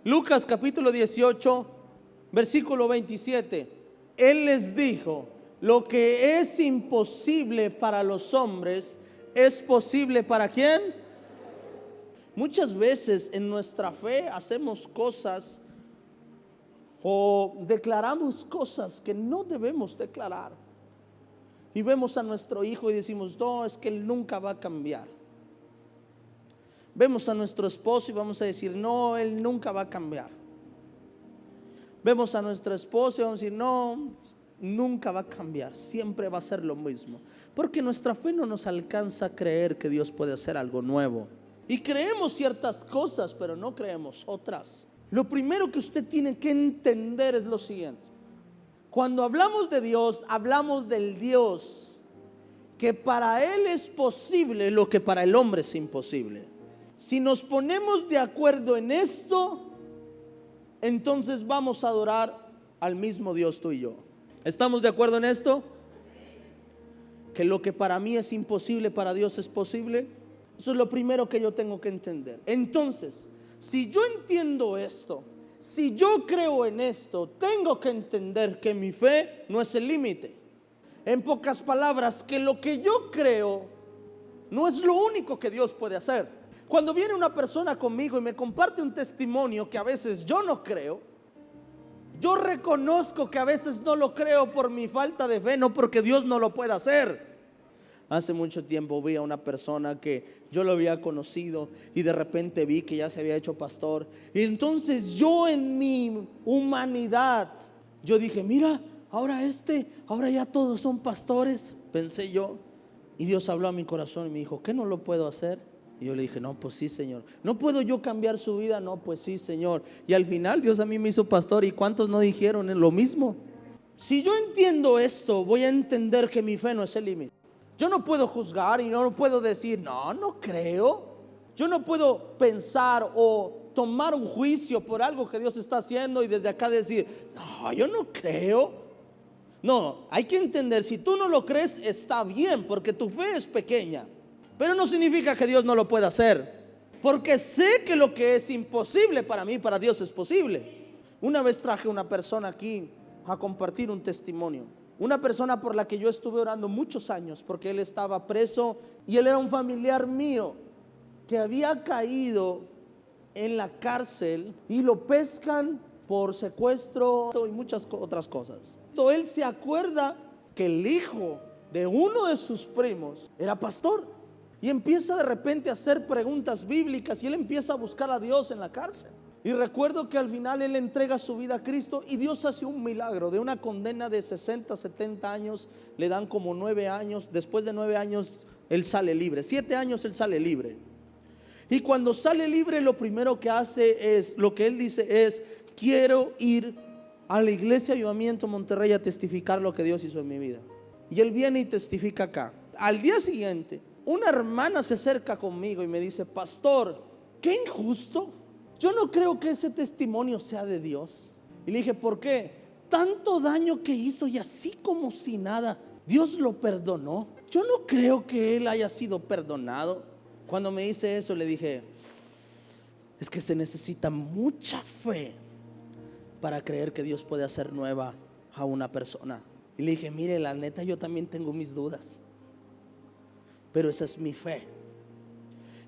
Lucas capítulo 18, versículo 27. Él les dijo: lo que es imposible para los hombres es posible ¿para quién? Muchas veces en nuestra fe hacemos cosas o declaramos cosas que no debemos declarar. Y vemos a nuestro hijo y decimos: no, es que él nunca va a cambiar. Vemos a nuestro esposo y vamos a decir: no, él nunca va a cambiar. Vemos a nuestra esposa y vamos a decir: no, nunca va a cambiar, siempre va a ser lo mismo. Porque nuestra fe no nos alcanza a creer que Dios puede hacer algo nuevo. Y creemos ciertas cosas, pero no creemos otras. Lo primero que usted tiene que entender es lo siguiente: cuando hablamos de Dios, hablamos del Dios que para Él es posible lo que para el hombre es imposible. Si nos ponemos de acuerdo en esto, entonces vamos a adorar al mismo Dios tú y yo. ¿Estamos de acuerdo en esto? Que lo que para mí es imposible, para Dios es posible. Eso es lo primero que yo tengo que entender. Entonces, si yo entiendo esto, si yo creo en esto, tengo que entender que mi fe no es el límite. En pocas palabras, que lo que yo creo no es lo único que Dios puede hacer. Cuando viene una persona conmigo y me comparte un testimonio que a veces yo no creo, yo reconozco que a veces no lo creo por mi falta de fe, no porque Dios no lo pueda hacer. Hace mucho tiempo vi a una persona que yo lo había conocido y de repente vi que ya se había hecho pastor. Y entonces yo, en mi humanidad, yo dije: mira, ahora ya todos son pastores, pensé yo. Y Dios habló a mi corazón y me dijo: ¿qué no lo puedo hacer? Y yo le dije: no, pues sí, Señor. ¿No puedo yo cambiar su vida? No, pues sí, Señor. Y al final Dios a mí me hizo pastor. ¿Y cuántos no dijeron lo mismo? Si yo entiendo esto, voy a entender que mi fe no es el límite. Yo no puedo juzgar y no puedo decir: no creo. Yo no puedo pensar o tomar un juicio por algo que Dios está haciendo y desde acá decir: no, yo no creo. No, hay que entender: si tú no lo crees, está bien, porque tu fe es pequeña. Pero no significa que Dios no lo pueda hacer, porque sé que lo que es imposible para mí, para Dios es posible. Una vez traje una persona aquí a compartir un testimonio. Una persona por la que yo estuve orando muchos años, porque él estaba preso y él era un familiar mío que había caído en la cárcel y lo pescan por secuestro y muchas otras cosas. Él se acuerda que el hijo de uno de sus primos era pastor. Y empieza de repente a hacer preguntas bíblicas y él empieza a buscar a Dios en la cárcel. Y recuerdo que al final él entrega su vida a Cristo y Dios hace un milagro. De una condena de 60, 70 años, le dan como 9 años. Después de 9 años él sale libre. 7 años él sale libre. Y cuando sale libre, lo primero que hace es, lo que él dice es: quiero ir a la iglesia Avivamiento Monterrey a testificar lo que Dios hizo en mi vida. Y él viene y testifica acá. Al día siguiente, una hermana se acerca conmigo y me dice: pastor, qué injusto. Yo no creo que ese testimonio sea de Dios. Y le dije: ¿por qué? Tanto daño que hizo y así como si nada, Dios lo perdonó. Yo no creo que él haya sido perdonado. Cuando me dice eso, le dije: es que se necesita mucha fe para creer que Dios puede hacer nueva a una persona. Y le dije: mire, la neta, yo también tengo mis dudas, pero esa es mi fe.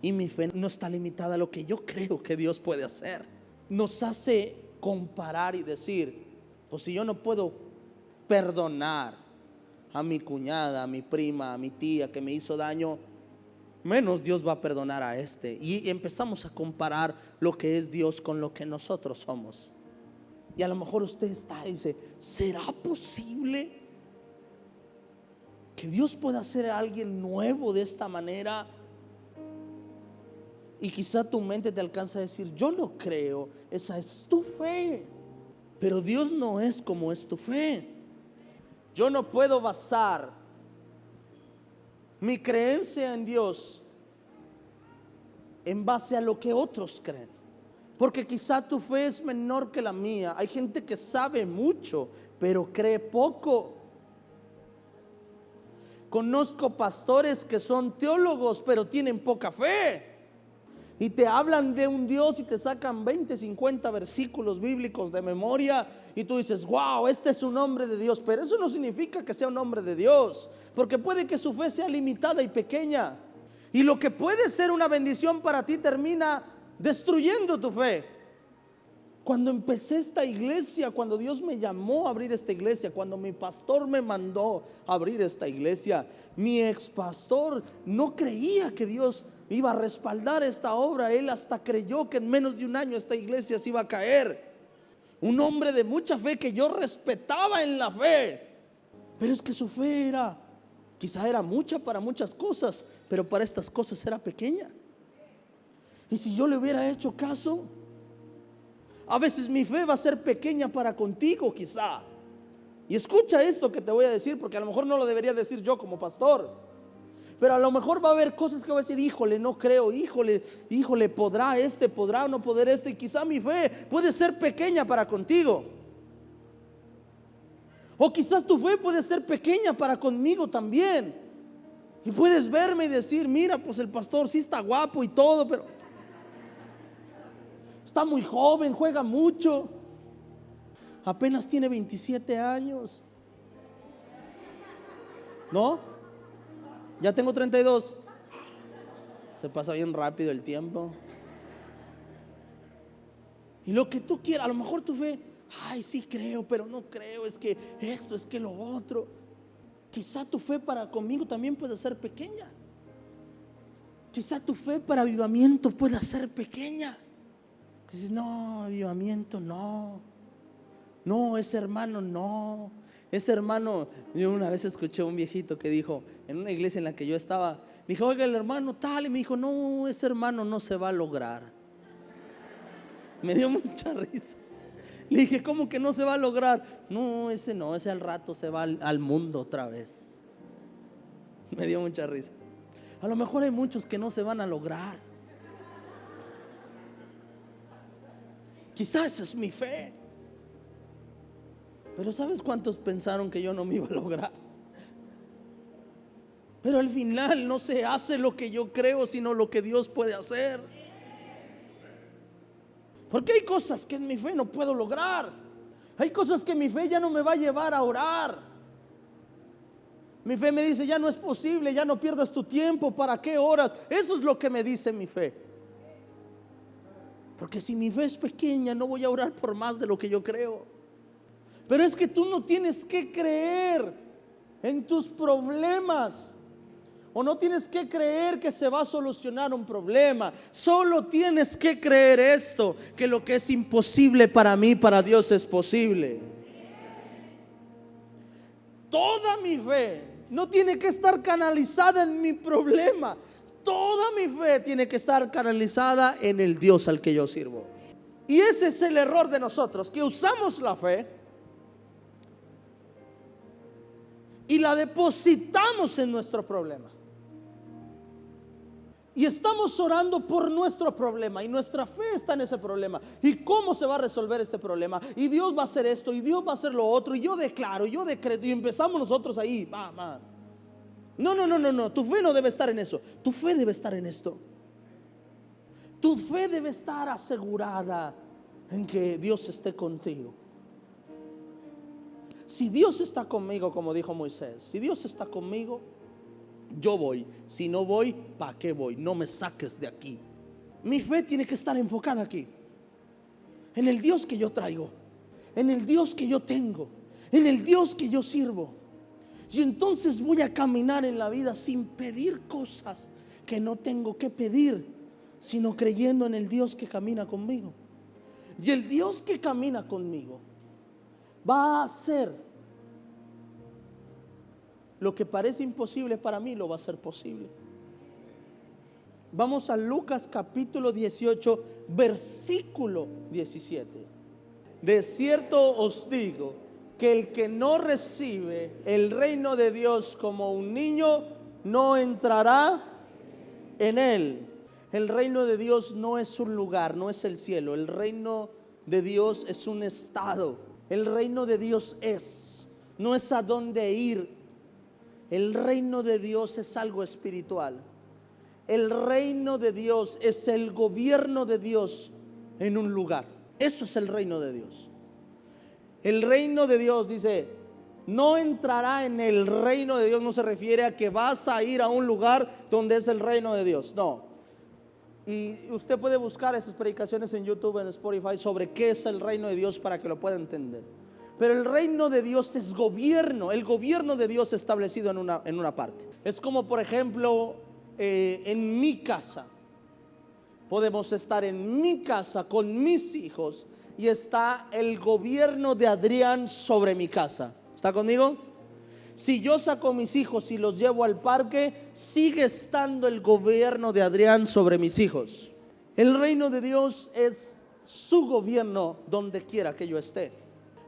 Y mi fe no está limitada a lo que yo creo que Dios puede hacer. Nos hace comparar y decir: pues si yo no puedo perdonar a mi cuñada, a mi prima, a mi tía que me hizo daño, menos Dios va a perdonar a este. Y empezamos a comparar lo que es Dios con lo que nosotros somos. Y a lo mejor usted está y dice: ¿será posible que Dios pueda hacer a alguien nuevo de esta manera? Y quizá tu mente te alcanza a decir: yo no creo. Esa es tu fe, pero Dios no es como es tu fe. Yo no puedo basar mi creencia en Dios en base a lo que otros creen, porque quizá tu fe es menor que la mía. Hay gente que sabe mucho pero cree poco. Conozco pastores que son teólogos pero tienen poca fe. y te hablan de un Dios y te sacan 20, 50 versículos bíblicos de memoria y tú dices, wow, este es un hombre de Dios. Pero eso no significa que sea un hombre de Dios, porque puede que su fe sea limitada y pequeña, y lo que puede ser una bendición para ti termina destruyendo tu fe. Cuando empecé esta iglesia, cuando Dios me llamó a abrir esta iglesia, cuando mi pastor me mandó a abrir esta iglesia, mi ex pastor no creía que Dios iba a respaldar esta obra. Él hasta creyó que en menos de un año esta iglesia se iba a caer. Un hombre de mucha fe que yo respetaba en la fe, pero es que su fe quizá era mucha para muchas cosas, pero para estas cosas era pequeña. Y si yo le hubiera hecho caso, a veces mi fe va a ser pequeña para contigo quizá. Y escucha esto que te voy a decir, porque a lo mejor no lo debería decir yo como pastor, pero a lo mejor va a haber cosas que voy a decir, híjole, no creo, híjole, podrá o no poder y quizá mi fe puede ser pequeña para contigo. O quizás tu fe puede ser pequeña para conmigo también. Y puedes verme y decir, mira, pues el pastor sí está guapo y todo, pero está muy joven, juega mucho, apenas tiene 27 años. ¿No? Ya tengo 32. Se pasa bien rápido el tiempo. Y lo que tú quieras, a lo mejor tu fe, ay, sí creo, pero no creo, es que esto, es que lo otro. Quizá tu fe para conmigo también puede ser pequeña. Quizá tu fe para avivamiento pueda ser pequeña. Dices, no, avivamiento no, ese hermano no, ese hermano. Yo una vez escuché a un viejito que dijo, en una iglesia en la que yo estaba, dijo, oiga, el hermano tal, y me dijo, no, ese hermano no se va a lograr. Me dio mucha risa. Le dije, ¿cómo que no se va a lograr? No, ese al rato se va al mundo otra vez. Me dio mucha risa. A lo mejor hay muchos que no se van a lograr. Quizás esa es mi fe. Pero ¿sabes cuántos pensaron que yo no me iba a lograr? Pero al final no se hace lo que yo creo, sino lo que Dios puede hacer. Porque hay cosas que en mi fe no puedo lograr. Hay cosas que mi fe ya no me va a llevar a orar. Mi fe me dice, ya no es posible, ya no pierdas tu tiempo, ¿para qué oras? Eso es lo que me dice mi fe. Porque si mi fe es pequeña, no voy a orar por más de lo que yo creo. Pero es que tú no tienes que creer en tus problemas, o no tienes que creer que se va a solucionar un problema. Solo tienes que creer esto, que lo que es imposible para mí, para Dios es posible. Toda mi fe no tiene que estar canalizada en mi problema. Toda mi fe tiene que estar canalizada en el Dios al que yo sirvo. Y ese es el error de nosotros, que usamos la fe y la depositamos en nuestro problema. Y estamos orando por nuestro problema, y nuestra fe está en ese problema. ¿Y cómo se va a resolver este problema? Y Dios va a hacer esto, y Dios va a hacer lo otro, y yo declaro, yo decreto, y empezamos nosotros ahí. No, tu fe no debe estar en eso. Tu fe debe estar en esto. Tu fe debe estar asegurada en que Dios esté contigo. Si Dios está conmigo, como dijo Moisés, si Dios está conmigo, yo voy. Si no voy, ¿para qué voy? No me saques de aquí. Mi fe tiene que estar enfocada aquí, en el Dios que yo traigo, en el Dios que yo tengo, en el Dios que yo sirvo. Y entonces voy a caminar en la vida sin pedir cosas que no tengo que pedir, sino creyendo en el Dios que camina conmigo. Y el Dios que camina conmigo va a hacer lo que parece imposible para mí, lo va a hacer posible. Vamos a Lucas capítulo 18, versículo 17. De cierto os digo que el que no recibe el reino de Dios como un niño, no entrará en él. El reino de Dios no es un lugar, no es el cielo. El reino de Dios es un estado. El reino de Dios no es a dónde ir. El reino de Dios es algo espiritual. El reino de Dios es el gobierno de Dios en un lugar. Eso es el reino de Dios. El reino de Dios, dice, no entrará en el reino de Dios. No se refiere a que vas a ir a un lugar donde es el reino de Dios. No. Y usted puede buscar esas predicaciones en YouTube, en Spotify, sobre qué es el reino de Dios para que lo pueda entender. Pero el reino de Dios es gobierno. El gobierno de Dios establecido en una parte. Es como, por ejemplo, en mi casa. Podemos estar en mi casa con mis hijos y está el gobierno de Adrián sobre mi casa. ¿Está conmigo? Si yo saco a mis hijos y los llevo al parque, sigue estando el gobierno de Adrián sobre mis hijos. El reino de Dios es su gobierno donde quiera que yo esté.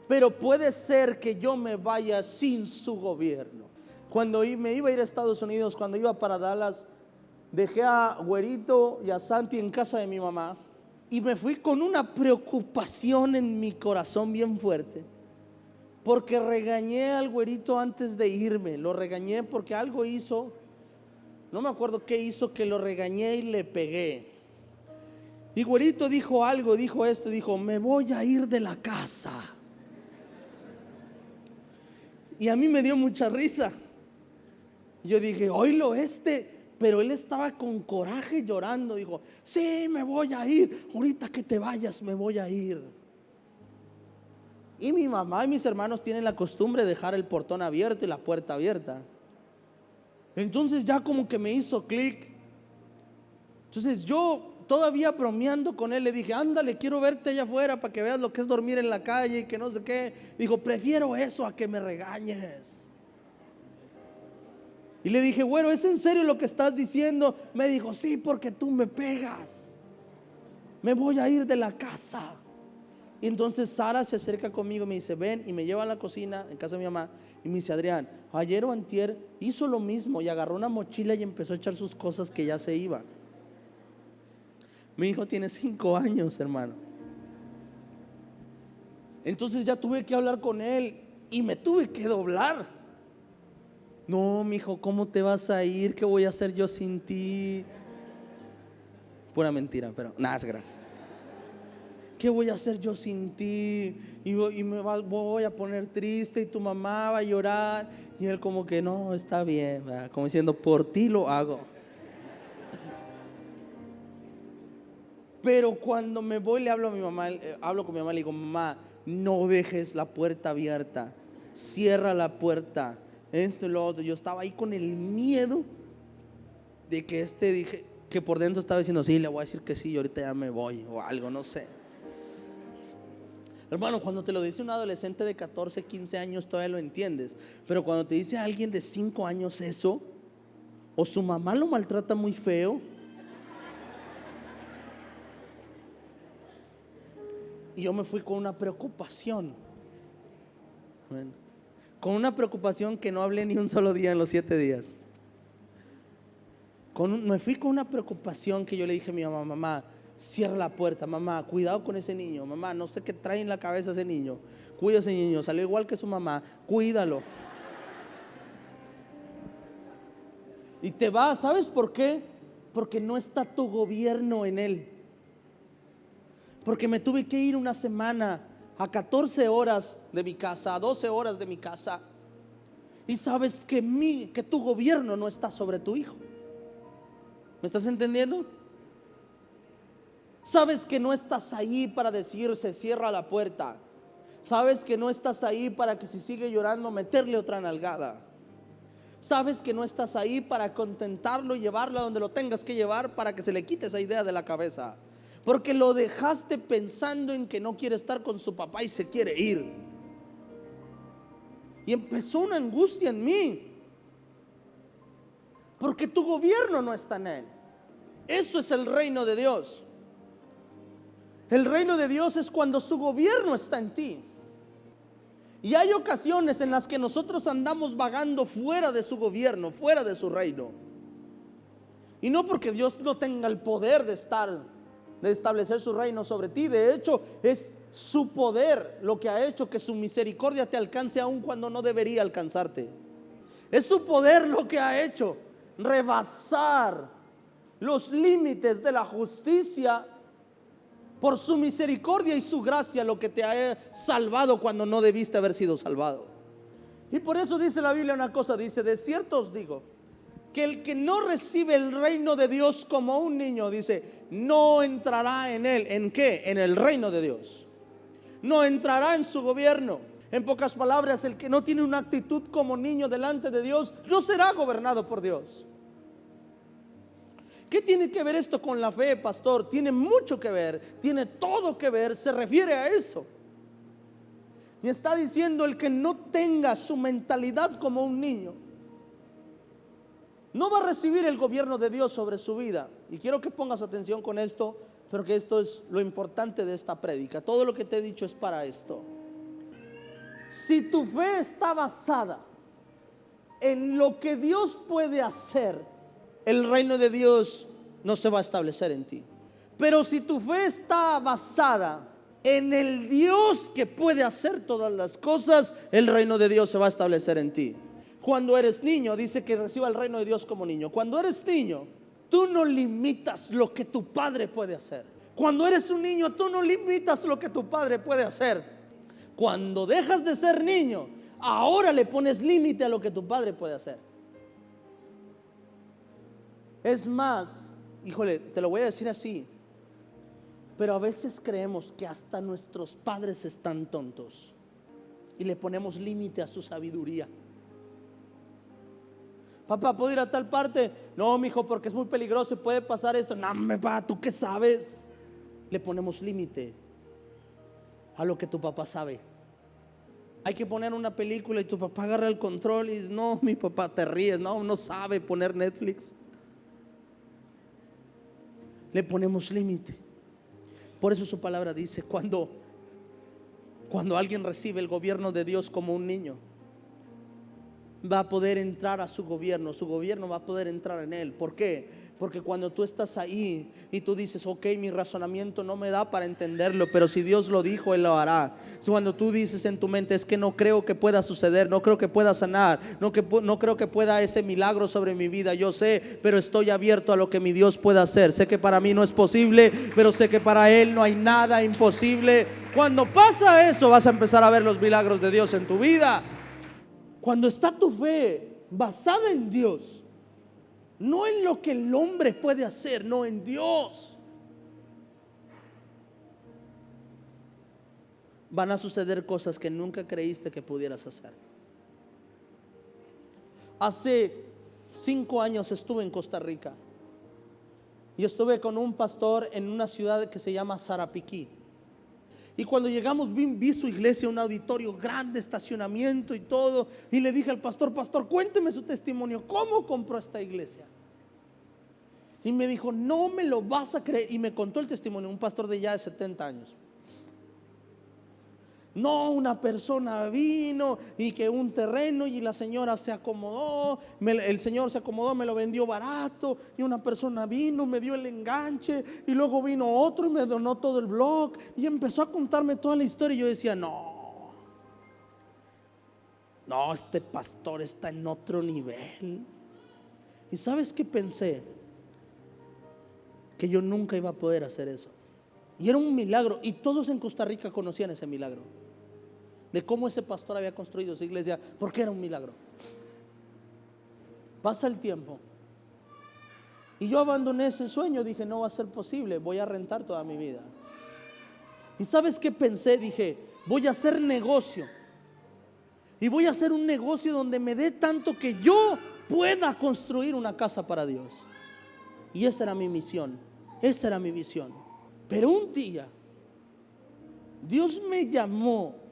Pero puede ser que yo me vaya sin su gobierno. Cuando me iba a ir a Estados Unidos, cuando iba para Dallas, dejé a Güerito y a Santi en casa de mi mamá y me fui con una preocupación en mi corazón bien fuerte, porque regañé al Güerito antes de irme. Lo regañé porque algo hizo, no me acuerdo qué hizo, que lo regañé y le pegué. Y Güerito dijo algo, dijo esto, dijo: me voy a ir de la casa. Y a mí me dio mucha risa. Yo dije: oílo pero él estaba con coraje llorando. Dijo: sí, me voy a ir, ahorita que te vayas me voy a ir. Y mi mamá y mis hermanos tienen la costumbre de dejar el portón abierto y la puerta abierta. Entonces ya como que me hizo clic. Entonces yo, todavía bromeando con él, le dije: ándale, quiero verte allá afuera para que veas lo que es dormir en la calle y que no sé qué. Dijo: prefiero eso a que me regañes. Y le dije: bueno, ¿es en serio lo que estás diciendo? Me dijo: sí, porque tú me pegas. Me voy a ir de la casa. Y entonces Sara se acerca conmigo y me dice: ven, y me lleva a la cocina en casa de mi mamá y me dice: Adrián, ayer o antier hizo lo mismo y agarró una mochila y empezó a echar sus cosas que ya se iba. Mi hijo tiene 5 años, hermano. Entonces ya tuve que hablar con él y me tuve que doblar. No, mi hijo, ¿cómo te vas a ir? ¿Qué voy a hacer yo sin ti? Pura mentira, pero nada, es grave. ¿Qué voy a hacer yo sin ti? Y voy a poner triste y tu mamá va a llorar. Y él como que: no, está bien, ¿verdad? Como diciendo: por ti lo hago. Pero cuando me voy, le hablo a mi mamá, hablo con mi mamá, le digo: mamá, no dejes la puerta abierta, cierra la puerta, esto y lo otro. Yo estaba ahí con el miedo de que dije, que por dentro estaba diciendo: sí, le voy a decir que sí, y ahorita ya me voy o algo, no sé. Hermano, cuando te lo dice un adolescente de 14, 15 años todavía lo entiendes, pero cuando te dice alguien de 5 años eso, o su mamá lo maltrata muy feo, y yo me fui con una preocupación, que no hablé ni un solo día en los 7 días. Me fui con una preocupación que yo le dije a mi mamá: mamá, cierra la puerta, mamá, cuidado con ese niño, mamá, no sé qué trae en la cabeza ese niño, cuida a ese niño, salió igual que su mamá, cuídalo. Y te vas, ¿sabes por qué? Porque no está tu gobierno en él. Porque me tuve que ir una semana a 14 horas de mi casa, a 12 horas de mi casa, y sabes que tu gobierno no está sobre tu hijo. ¿Me estás entendiendo? Sabes que no estás ahí para decir: se cierra la puerta. Sabes que no estás ahí para que si sigue llorando meterle otra nalgada. Sabes que no estás ahí para contentarlo y llevarlo a donde lo tengas que llevar para que se le quite esa idea de la cabeza, porque lo dejaste pensando en que no quiere estar con su papá y se quiere ir. Y empezó una angustia en mí, porque tu gobierno no está en él. Eso es el reino de Dios. El reino de Dios es cuando su gobierno está en ti. Y hay ocasiones en las que nosotros andamos vagando fuera de su gobierno, fuera de su reino. Y no porque Dios no tenga el poder de establecer su reino sobre ti. De hecho, es su poder lo que ha hecho que su misericordia te alcance aun cuando no debería alcanzarte. Es su poder lo que ha hecho rebasar los límites de la justicia, por su misericordia y su gracia, lo que te ha salvado cuando no debiste haber sido salvado. Y por eso dice la Biblia una cosa, dice: de cierto os digo, que el que no recibe el reino de Dios como un niño, dice, no entrará en él. ¿En qué? En el reino de Dios. No entrará en su gobierno. En pocas palabras, el que no tiene una actitud como niño delante de Dios, no será gobernado por Dios. ¿Qué tiene que ver esto con la fe, pastor? Tiene mucho que ver, tiene todo que ver, se refiere a eso. Y está diciendo: el que no tenga su mentalidad como un niño, no va a recibir el gobierno de Dios sobre su vida. Y quiero que pongas atención con esto, porque esto es lo importante de esta prédica. Todo lo que te he dicho es para esto. Si tu fe está basada en lo que Dios puede hacer, el reino de Dios no se va a establecer en ti. Pero si tu fe está basada en el Dios que puede hacer todas las cosas, el reino de Dios se va a establecer en ti. Cuando eres niño, dice que reciba el reino de Dios como niño. Cuando eres niño, tú no limitas lo que tu padre puede hacer. Cuando eres un niño, tú no limitas lo que tu padre puede hacer. Cuando dejas de ser niño, ahora le pones límite a lo que tu padre puede hacer. Es más, híjole, te lo voy a decir así, pero a veces creemos que hasta nuestros padres están tontos y le ponemos límite a su sabiduría. Papá, ¿puedo ir a tal parte? No, mijo, porque es muy peligroso y puede pasar esto. No, papá, ¿tú qué sabes? Le ponemos límite a lo que tu papá sabe. Hay que poner una película y tu papá agarra el control y dice: no, mi papá, te ríes, no sabe poner Netflix. Le ponemos límite. Por eso su palabra dice: cuando alguien recibe el gobierno de Dios como un niño, va a poder entrar a su gobierno va a poder entrar en él. ¿Por qué? Porque cuando tú estás ahí y tú dices: ok, mi razonamiento no me da para entenderlo, pero si Dios lo dijo, Él lo hará. Cuando tú dices en tu mente: es que no creo que pueda suceder, no creo que pueda sanar, no creo que pueda ese milagro sobre mi vida, yo sé, pero estoy abierto a lo que mi Dios pueda hacer. Sé que para mí no es posible, pero sé que para Él no hay nada imposible. Cuando pasa eso, vas a empezar a ver los milagros de Dios en tu vida. Cuando está tu fe basada en Dios, no en lo que el hombre puede hacer, no, en Dios, van a suceder cosas que nunca creíste que pudieras hacer. Hace 5 años estuve en Costa Rica y estuve con un pastor en una ciudad que se llama Sarapiquí. Y cuando llegamos vi su iglesia, un auditorio grande, estacionamiento y todo. Y le dije al pastor: pastor, cuénteme su testimonio, ¿cómo compró esta iglesia? Y me dijo: no me lo vas a creer. Y me contó el testimonio, un pastor de ya de 70 años. No, una persona vino y que un terreno y la señora se acomodó, el señor se acomodó, me lo vendió barato, y una persona vino, me dio el enganche, y luego vino otro y me donó todo el blog, y empezó a contarme toda la historia. Y yo decía: no, este pastor está en otro nivel. ¿Y sabes qué pensé? Que yo nunca iba a poder hacer eso. Y era un milagro, y todos en Costa Rica conocían ese milagro, de cómo ese pastor había construido esa iglesia, porque era un milagro. Pasa el tiempo y yo abandoné ese sueño. Dije: no va a ser posible, voy a rentar toda mi vida. ¿Y sabes qué pensé? Dije: voy a hacer negocio, y voy a hacer un negocio donde me dé tanto que yo pueda construir una casa para Dios. Y esa era mi misión, esa era mi visión. Pero un día Dios me llamó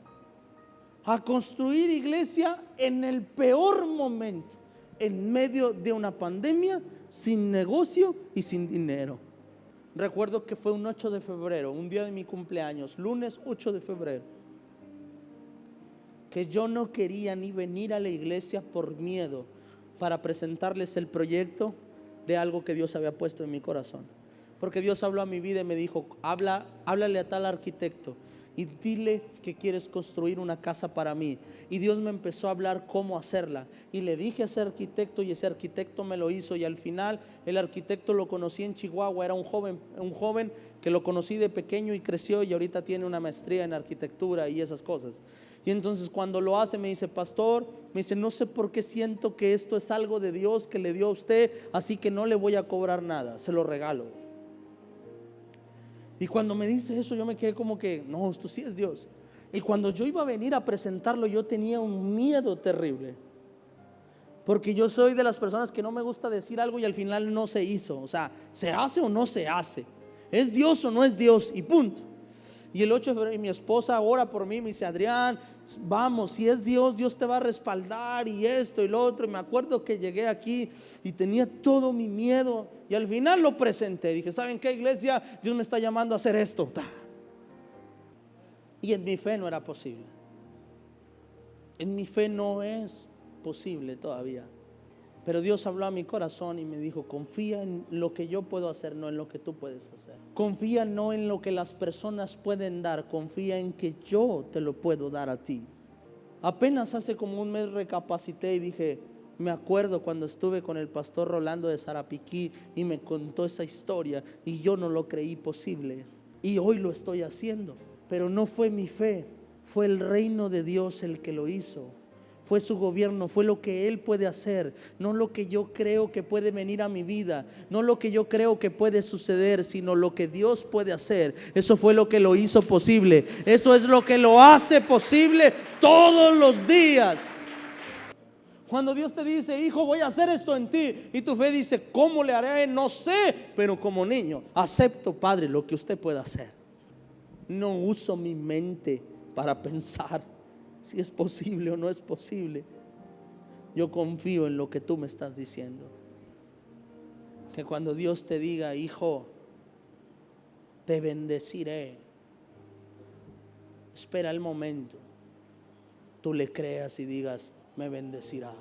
a construir iglesia en el peor momento, en medio de una pandemia, sin negocio y sin dinero. Recuerdo que fue un 8 de febrero, un día de mi cumpleaños, lunes 8 de febrero, que yo no quería ni venir a la iglesia por miedo, para presentarles el proyecto de algo que Dios había puesto en mi corazón. Porque Dios habló a mi vida y me dijo: háblale a tal arquitecto y dile que quieres construir una casa para mí. Y Dios me empezó a hablar cómo hacerla, y le dije a ese arquitecto, y ese arquitecto me lo hizo. Y al final el arquitecto lo conocí en Chihuahua, era un joven que lo conocí de pequeño y creció, y ahorita tiene una maestría en arquitectura y esas cosas. Y entonces cuando lo hace me dice: pastor, me dice, no sé por qué siento que esto es algo de Dios que le dio a usted, así que no le voy a cobrar nada, se lo regalo. Y cuando me dice eso, yo me quedé como que, no, esto sí es Dios. Y cuando yo iba a venir a presentarlo, yo tenía un miedo terrible, porque yo soy de las personas que no me gusta decir algo y al final no se hizo. O sea, se hace o no se hace, es Dios o no es Dios, y punto. Y el 8 de febrero, y mi esposa ora por mí, me dice: Adrián, vamos, si es Dios, Dios te va a respaldar, y esto y lo otro. Y me acuerdo que llegué aquí y tenía todo mi miedo, y al final lo presenté. Dije: ¿saben qué, iglesia? Dios me está llamando a hacer esto. Y en mi fe no era posible. En mi fe no es posible todavía. Pero Dios habló a mi corazón y me dijo: confía en lo que yo puedo hacer, no en lo que tú puedes hacer. Confía no en lo que las personas pueden dar, confía en que yo te lo puedo dar a ti. Apenas hace como un mes recapacité y dije: me acuerdo cuando estuve con el pastor Rolando de Sarapiquí y me contó esa historia y yo no lo creí posible, y hoy lo estoy haciendo. Pero no fue mi fe, fue el reino de Dios el que lo hizo. Fue su gobierno, fue lo que Él puede hacer, no lo que yo creo que puede venir a mi vida, no lo que yo creo que puede suceder, sino lo que Dios puede hacer. Eso fue lo que lo hizo posible. Eso es lo que lo hace posible todos los días. Cuando Dios te dice: hijo, voy a hacer esto en ti, y tu fe dice: ¿cómo le haré? No sé, pero como niño acepto, Padre, lo que usted pueda hacer. No uso mi mente para pensar si es posible o no es posible. Yo confío en lo que tú me estás diciendo. Que cuando Dios te diga: hijo, te bendeciré, espera el momento, tú le creas y digas: me bendecirá.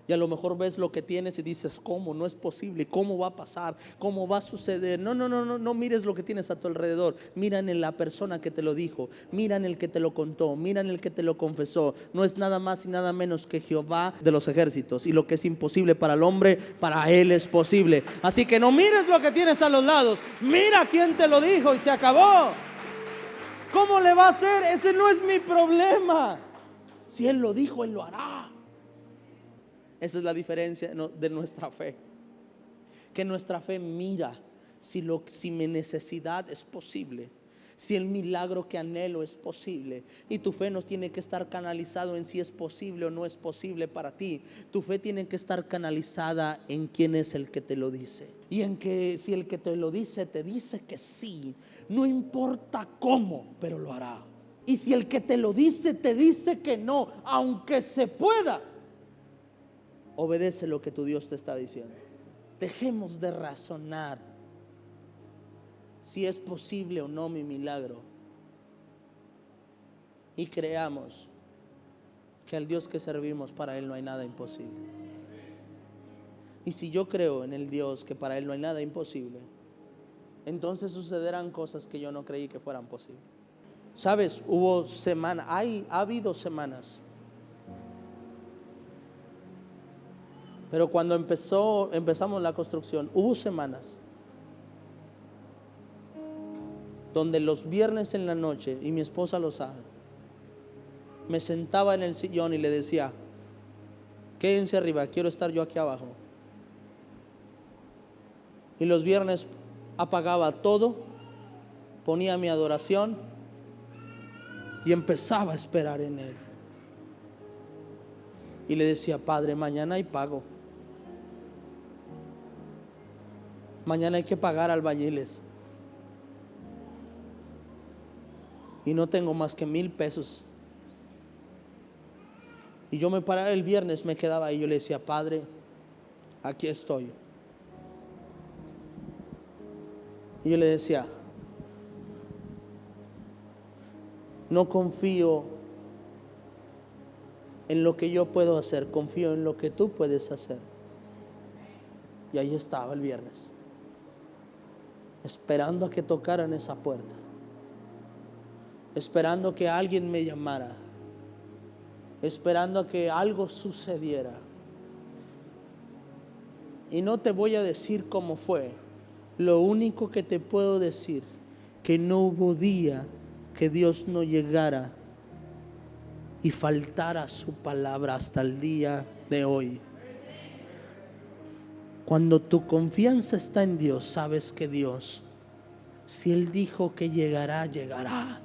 Y a lo mejor ves lo que tienes y dices: ¿cómo? No es posible. ¿Cómo va a pasar? ¿Cómo va a suceder? No mires lo que tienes a tu alrededor. Mira en la persona que te lo dijo. Mira en el que te lo contó. Mira en el que te lo confesó. No es nada más y nada menos que Jehová de los ejércitos. Y lo que es imposible para el hombre, para Él es posible. Así que no mires lo que tienes a los lados. Mira quién te lo dijo y se acabó. ¿Cómo le va a hacer? Ese no es mi problema. Si Él lo dijo, Él lo hará. Esa es la diferencia de nuestra fe. Que nuestra fe mira si mi necesidad es posible, si el milagro que anhelo es posible. Y tu fe no tiene que estar canalizado en si es posible o no es posible para ti. Tu fe tiene que estar canalizada en quién es el que te lo dice. Y en que si el que te lo dice te dice que sí, no importa cómo, pero lo hará. Y si el que te lo dice te dice que no, aunque se pueda, obedece lo que tu Dios te está diciendo. Dejemos de razonar si es posible o no mi milagro, y creamos que al Dios que servimos, para Él no hay nada imposible. Y si yo creo en el Dios que para Él no hay nada imposible, entonces sucederán cosas que yo no creí que fueran posibles. Sabes, ha habido semanas. Pero cuando empezamos la construcción, hubo semanas donde los viernes en la noche, y mi esposa lo sabe, me sentaba en el sillón y le decía: quédense arriba, quiero estar yo aquí abajo. Y los viernes apagaba todo, ponía mi adoración y empezaba a esperar en Él. Y le decía: Padre, mañana hay pago. Mañana hay que pagar albañiles. Y no tengo más que 1,000 pesos. Y yo me paraba el viernes, me quedaba ahí. Yo le decía: Padre, aquí estoy. Y yo le decía: no confío en lo que yo puedo hacer, confío en lo que tú puedes hacer. Y ahí estaba el viernes, esperando a que tocaran esa puerta. esperando que alguien me llamara, esperando a que algo sucediera. Y no te voy a decir cómo fue. Lo único que te puedo decir, que no hubo día que Dios no llegara y faltara su palabra hasta el día de hoy. Cuando tu confianza está en Dios, sabes que Dios, si Él dijo que llegará, llegará.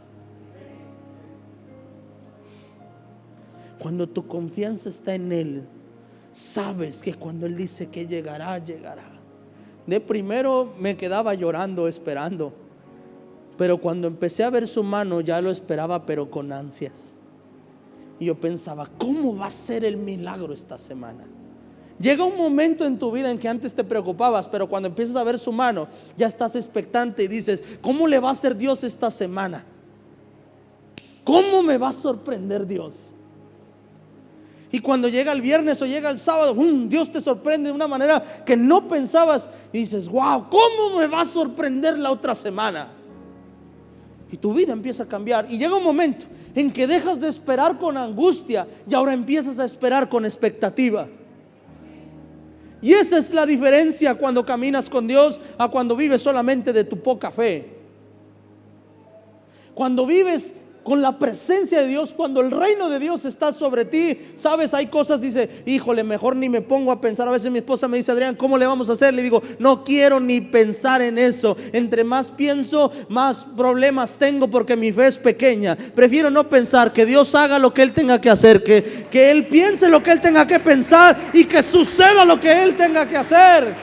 Cuando tu confianza está en Él, sabes que cuando Él dice que llegará, llegará. De primero me quedaba llorando, esperando, pero cuando empecé a ver su mano, ya lo esperaba, pero con ansias. Y yo pensaba, ¿cómo va a ser el milagro esta semana? Llega un momento en tu vida en que antes te preocupabas, pero cuando empiezas a ver su mano, ya estás expectante y dices, ¿cómo le va a hacer Dios esta semana? ¿Cómo me va a sorprender Dios? Y cuando llega el viernes o llega el sábado, Dios te sorprende de una manera que no pensabas. Y dices, wow, ¿cómo me va a sorprender la otra semana? Y tu vida empieza a cambiar. Y llega un momento en que dejas de esperar con angustia y ahora empiezas a esperar con expectativa. Y esa es la diferencia cuando caminas con Dios a cuando vives solamente de tu poca fe. Cuando vives con la presencia de Dios, cuando el reino de Dios está sobre ti, sabes, hay cosas, dice, híjole, mejor ni me pongo a pensar. A veces mi esposa me dice, Adrián, ¿cómo le vamos a hacer? Le digo, no quiero ni pensar en eso. Entre más pienso, más problemas tengo porque mi fe es pequeña. Prefiero no pensar, que Dios haga lo que Él tenga que hacer, que Él piense lo que Él tenga que pensar y que suceda lo que Él tenga que hacer.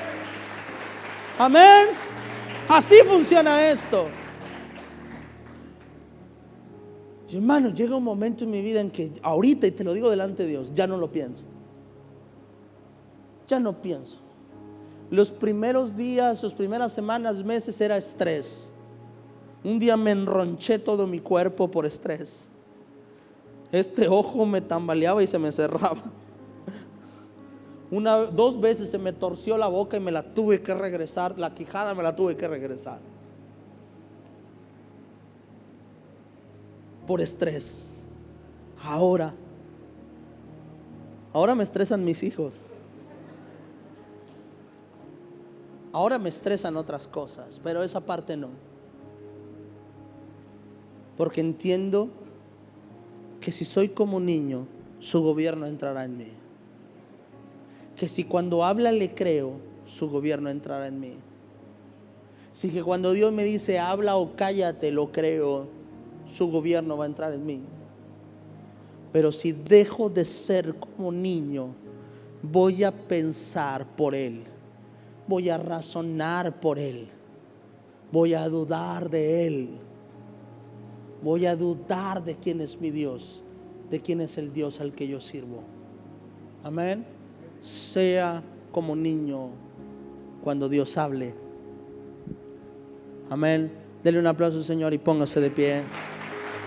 Amén. Así funciona esto. Hermano, llega un momento en mi vida en que ahorita, y te lo digo delante de Dios, ya no lo pienso. Ya no pienso. Los primeros días, las primeras semanas, meses era estrés. Un día me enronché todo mi cuerpo por estrés. Este ojo me tambaleaba y se me cerraba. Dos veces se me torció la boca y me la tuve que regresar. La quijada me la tuve que regresar. Por estrés. Ahora me estresan mis hijos. Ahora me estresan otras cosas, pero esa parte no. Porque entiendo que si soy como niño, su gobierno entrará en mí. Que si cuando habla le creo, su gobierno entrará en mí. Si que cuando Dios me dice habla o cállate, lo creo, su gobierno va a entrar en mí. Pero si dejo de ser como niño, voy a pensar por Él, voy a razonar por Él, voy a dudar de Él, voy a dudar de quién es mi Dios, de quién es el Dios al que yo sirvo. Amén. Sea como niño cuando Dios hable. Amén. Dele un aplauso al Señor y póngase de pie.